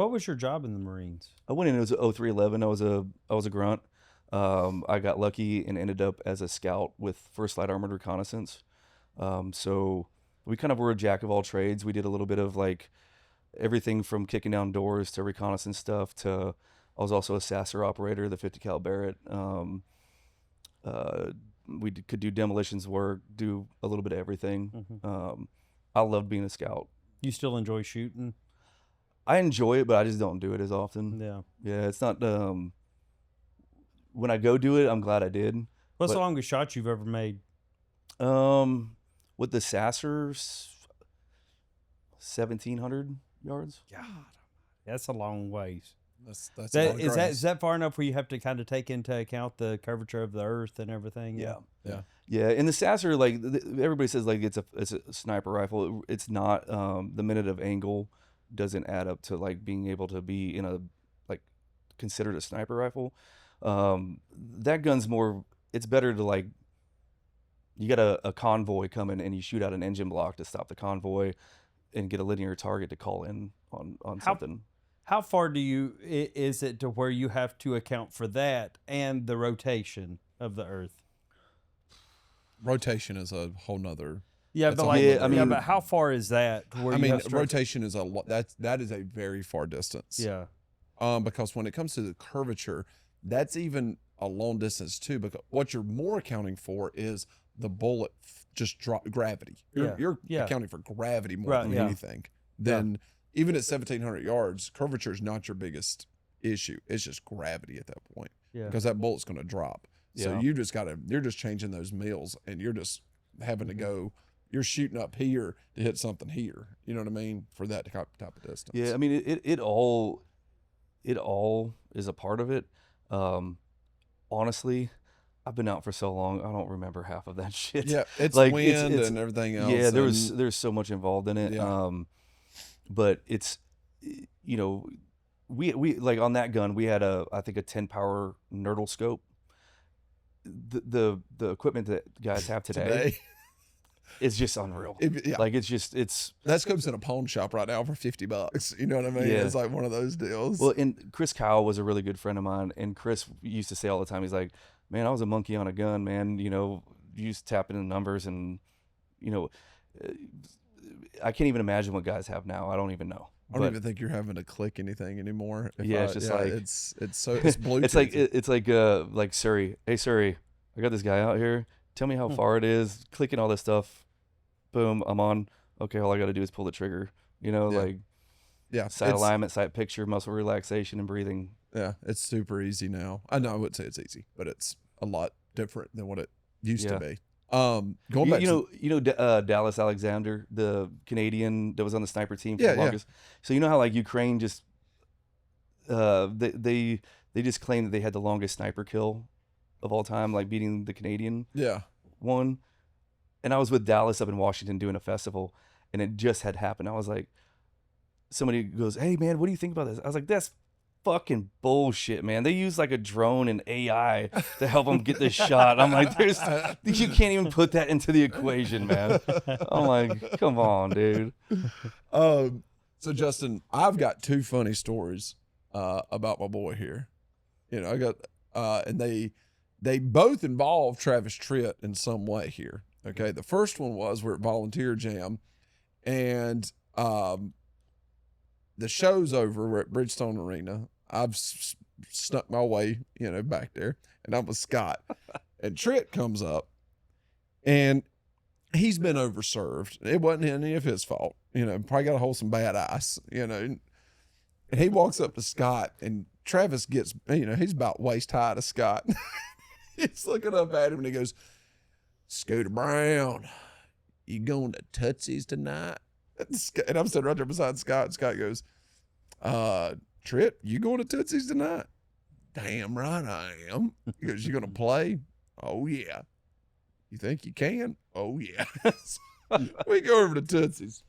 What was your job in the Marines? I went in, it was 0311. I was a grunt. I got lucky and ended up as a scout with 1st Light Armored Reconnaissance. So we kind of were a jack of all trades. We did a little bit of like everything from kicking down doors to reconnaissance stuff to I was also a Sasser operator, the 50 cal Barrett. Could do demolitions work, do a little bit of everything. I loved being a scout. You still enjoy shooting? I enjoy it, but I just don't do it as often. Yeah. Yeah, it's not. When I go do it, I'm glad I did. What's the longest shot you've ever made? With the Sassers, 1,700 yards. God, that's a long ways. That's Is that far enough where you have to kind of take into account the curvature of the earth and everything? Yeah. And the Sasser, like everybody says, like it's a sniper rifle. It's not. The minute of angle doesn't add up to like being able to be in a like considered a sniper rifle. That gun's more. It's better to like. You got a convoy coming and you shoot out an engine block to stop the convoy, and get a linear target to call in on something. How far is it to where you have to account for that and the rotation of the Earth? Rotation is a whole nother. Yeah, but but how far is that? Rotation is that is a very far distance. Yeah. Because when it comes to the curvature, that's even a long distance too. Because what you're more accounting for is the bullet just drop gravity. You're accounting for gravity more than anything. Then even at 1,700 yards, curvature is not your biggest issue. It's just gravity at that point. Yeah. Because that bullet's going to drop. So you're just changing those mills, and you're just having to go. You're shooting up here to hit something here. You know what I mean? For that type of distance. Yeah, I mean it all is a part of it. Honestly, I've been out for so long, I don't remember half of that shit. Yeah, it's like wind and everything else. Yeah, there's so much involved in it. Yeah. But it's, you know, we like on that gun we had I think a 10 power nurdle scope. The equipment that guys have today. It's just unreal. Like that scope's in a pawn shop right now for $50. You know what I mean? Yeah. It's like one of those deals. Well, and Chris Kyle was a really good friend of mine, and Chris used to say all the time, he's like, man, I was a monkey on a gun, man. You know, you just tap into numbers, and you know, I can't even imagine what guys have now. I don't even know. I don't even think you're having to click anything anymore. It's just like it's Bluetooth. it's like Surrey. Hey Surrey, I got this guy out here. Tell me how far it is. Clicking all this stuff. Boom, I'm on. Okay, all I got to do is pull the trigger. You know, sight alignment, sight picture, muscle relaxation, and breathing. Yeah, it's super easy now. I know I wouldn't say it's easy, but it's a lot different than what it used to be. Going back, Dallas Alexander, the Canadian that was on the sniper team for the longest. So you know how like Ukraine just they just claimed that they had the longest sniper kill of all time, like beating the Canadian one. And I was with Dallas up in Washington doing a festival, and it just had happened. I was like, somebody goes, "Hey man, what do you think about this?" I was like, "That's fucking bullshit, man. They use like a drone and AI to help them get this shot." I'm like, you can't even put that into the equation, man. I'm like, come on, dude. So Justin, I've got two funny stories about my boy here. You know, I got and they both involve Travis Tritt in some way here. Okay, the first one was we're at Volunteer Jam, and the show's over. We're at Bridgestone Arena. I've snuck my way, back there, and I'm with Scott. And Tritt comes up, and he's been overserved. It wasn't any of his fault. Probably got to hold some bad ice, And he walks up to Scott, and Travis gets, he's about waist high to Scott. He's looking up at him, and he goes, "Scooter Brown, you going to Tootsies tonight?" And I'm sitting right there beside Scott. And Scott goes, "Tritt, you going to Tootsies tonight?" "Damn right I am." He goes, "You going to play?" "Oh yeah." "You think you can?" "Oh yeah." We go over to Tootsies,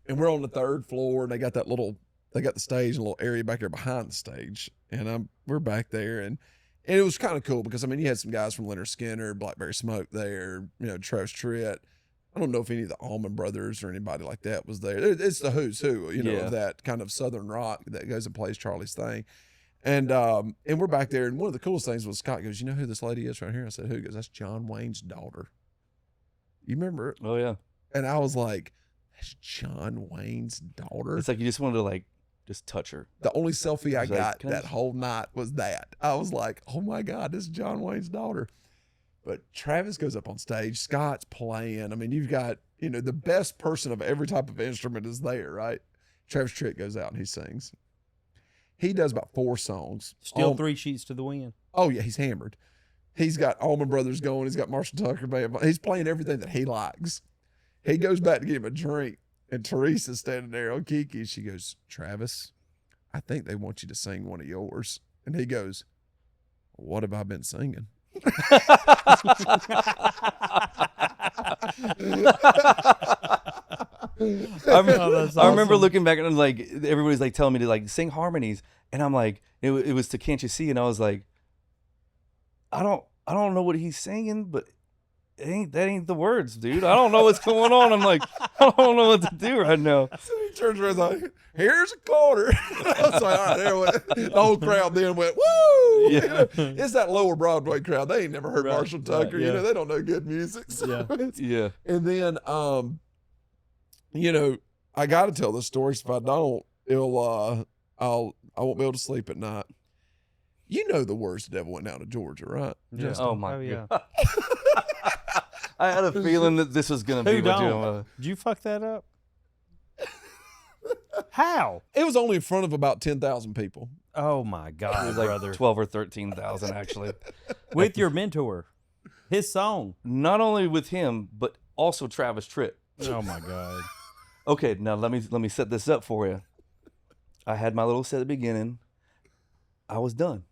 and we're on the third floor, and they got the stage and a little area back there behind the stage, and we're back there, and it was kind of cool because, you had some guys from Leonard Skinner, Blackberry Smoke there, Travis Tritt, I don't know if any of the Allman Brothers or anybody like that was there. It's the who's who, of that kind of Southern rock that goes and plays Charlie's thing. And we're back there, and one of the coolest things was Scott goes, "You know who this lady is right here?" I said, "Who?" He goes, "That's John Wayne's daughter." You remember it? Oh yeah. And I was like, "That's John Wayne's daughter." It's like you just wanted to like just touch her. The only selfie I like, got that whole night was that. I was like, "Oh my God, this is John Wayne's daughter." But Travis goes up on stage. Scott's playing. I mean, you've got, the best person of every type of instrument is there, right? Travis Tritt goes out and he sings. He does about 4 songs. Still 3 sheets to the wind. Oh, yeah, he's hammered. He's got Allman Brothers going. He's got Marshall Tucker Band. He's playing everything that he likes. He goes back to get him a drink, and Teresa's standing there on Kiki. She goes, "Travis, I think they want you to sing one of yours." And he goes, "What have I been singing?" I remember looking back and like everybody's like telling me to like sing harmonies, and I'm like, it was to "Can't You See," and I was like, I don't know what he's singing, but that ain't the words, dude. I don't know what's going on. I'm like, I don't know what to do right now. So he turns around and like, "Here's a quarter." I was like, all right, there went. The whole crowd then went, "Woo!" Yeah. It's that lower Broadway crowd. They ain't never heard Marshall Tucker. Right, yeah. They don't know good music. So Yeah. And then, I got to tell this story. So if I don't, I won't be able to sleep at night. You know the words "The Devil Went Down to Georgia," right? Yeah. Oh my yeah. God. I had a feeling that this was gonna be Who what don't? Did you fuck that up? How? It was only in front of about 10,000 people. Oh my it God, was like brother! 12 or 13,000 actually. With your mentor, his song. Not only with him, but also Travis Tritt. Oh my God! Okay, now let me set this up for you. I had my little set at the beginning. I was done.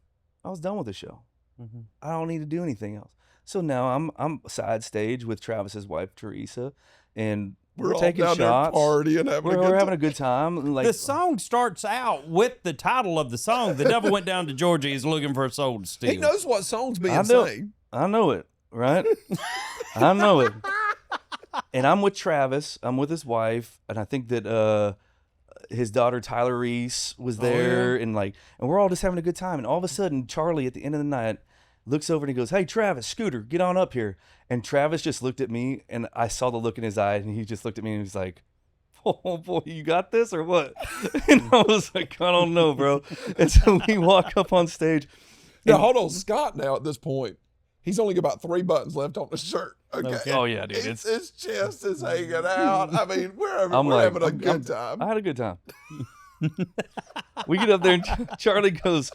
I was done with the show. Mm-hmm. I don't need to do anything else. So now I'm side stage with Travis's wife Teresa, and we're all taking down shots. there partying, having a good We're having time. a good time. Like The song starts out with the title of the song. The devil went down to Georgia. He's looking for a soul to steal. He knows what song's being I know, sang. I know it, right? I know it. And I'm with Travis. I'm with his wife, and I think that his daughter Tyler Reese was there, and we're all just having a good time. And all of a sudden, Charlie at the end of the night looks over and he goes, "Hey, Travis, Scooter, get on up here." And Travis just looked at me, and I saw the look in his eye, and he just looked at me and he was like, "Oh boy, you got this or what?" And I was like, "I don't know, bro." And so we walk up on stage. Now, hold on. Scott now at this point, he's only got about 3 buttons left on his shirt. Okay. Oh yeah, dude. His chest is hanging out. I mean, we're having a good time. I had a good time. We get up there, and Charlie goes,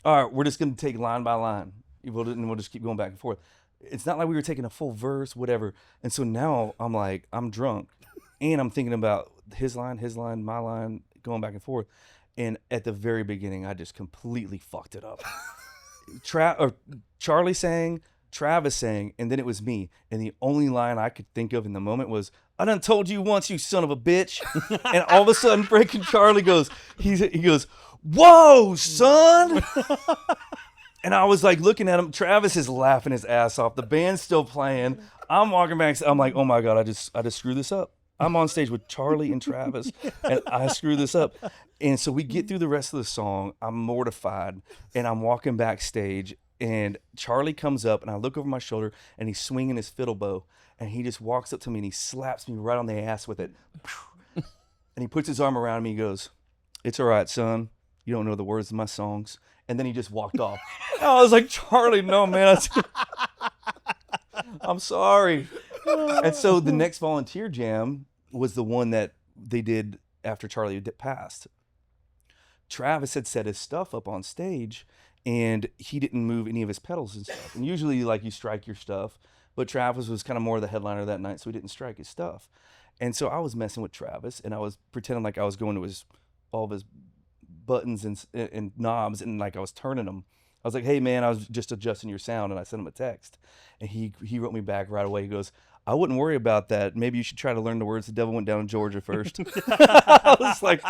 "All right, we're just going to take line by line. We'll just keep going back and forth." It's not like we were taking a full verse, whatever. And so now I'm drunk, and I'm thinking about his line, my line, going back and forth. And at the very beginning, I just completely fucked it up. Charlie sang, Travis sang, and then it was me. And the only line I could think of in the moment was, "I done told you once, you son of a bitch." And all of a sudden, freaking Charlie goes, he goes, "Whoa, son." And I was like looking at him. Travis is laughing his ass off. The band's still playing. I'm walking back. I'm like, "Oh my God, I just screwed this up." I'm on stage with Charlie and Travis, and I screwed this up. And so we get through the rest of the song. I'm mortified, and I'm walking backstage, and Charlie comes up, and I look over my shoulder, and he's swinging his fiddle bow, and he just walks up to me, and he slaps me right on the ass with it. And he puts his arm around me. He goes, "It's all right, son. You don't know the words of my songs." And then he just walked off. I was like, "Charlie, no, man. I'm sorry." And so the next volunteer jam was the one that they did after Charlie had passed. Travis had set his stuff up on stage, and he didn't move any of his pedals and stuff. And usually, you strike your stuff, but Travis was kind of more the headliner that night, so he didn't strike his stuff. And so I was messing with Travis, and I was pretending like I was going to all of his buttons and knobs, and I was turning them. I was like, "Hey man, I was just adjusting your sound," and I sent him a text, and he wrote me back right away. He goes, "I wouldn't worry about that. Maybe you should try to learn the words 'The Devil Went Down to Georgia' first." I was like,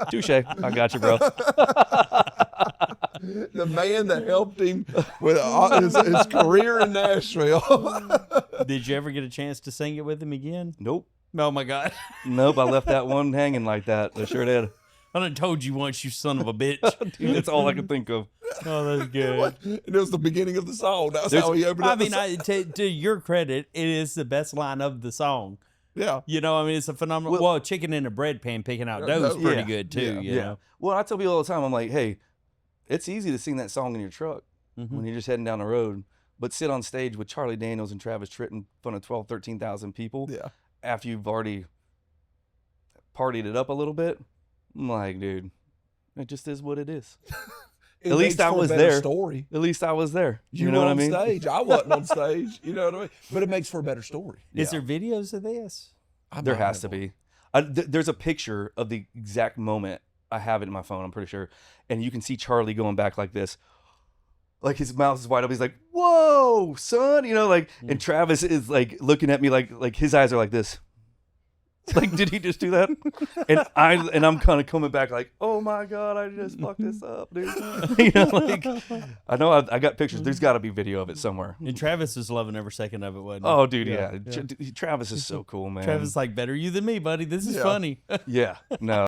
"Touche, I got you, bro." the man that helped him with his career in Nashville. Did you ever get a chance to sing it with him again? Nope. Oh my God. Nope. I left that one hanging like that. I sure did. I done told you once, you son of a bitch. Dude, that's all I could think of. Oh, that's good. And it was the beginning of the song. That's how he opened up. To your credit, it is the best line of the song. Yeah. You know, I mean, it's a phenomenal. Well, chicken in a bread pan picking out dough is pretty good too. You know? Well, I tell people all the time, I'm like, hey, it's easy to sing that song in your truck when you're just heading down the road, but sit on stage with Charlie Daniels and Travis Tritt in front of 12, 13,000 people after you've already partied it up a little bit. I'm like, dude, it just is what it is. At least I was there. Story. At least I was there. You know what I mean? Stage. I wasn't on stage. You know what I mean? But it makes for a better story. Is there videos of this? There has to be. There's a picture of the exact moment. I have it in my phone, I'm pretty sure. And you can see Charlie going back like this. Like his mouth is wide open. He's like, whoa, son. You know, like, and Travis is like looking at me like his eyes are like this. Like, did he just do that? And I'm kind of coming back like, oh my God, I just fucked this up, dude. You know, like, I know I got pictures. There's got to be video of it somewhere. And Travis is loving every second of it, wasn't he? Oh, dude, yeah. Travis is so cool, man. Travis is like, better you than me, buddy. This is funny. Yeah, no.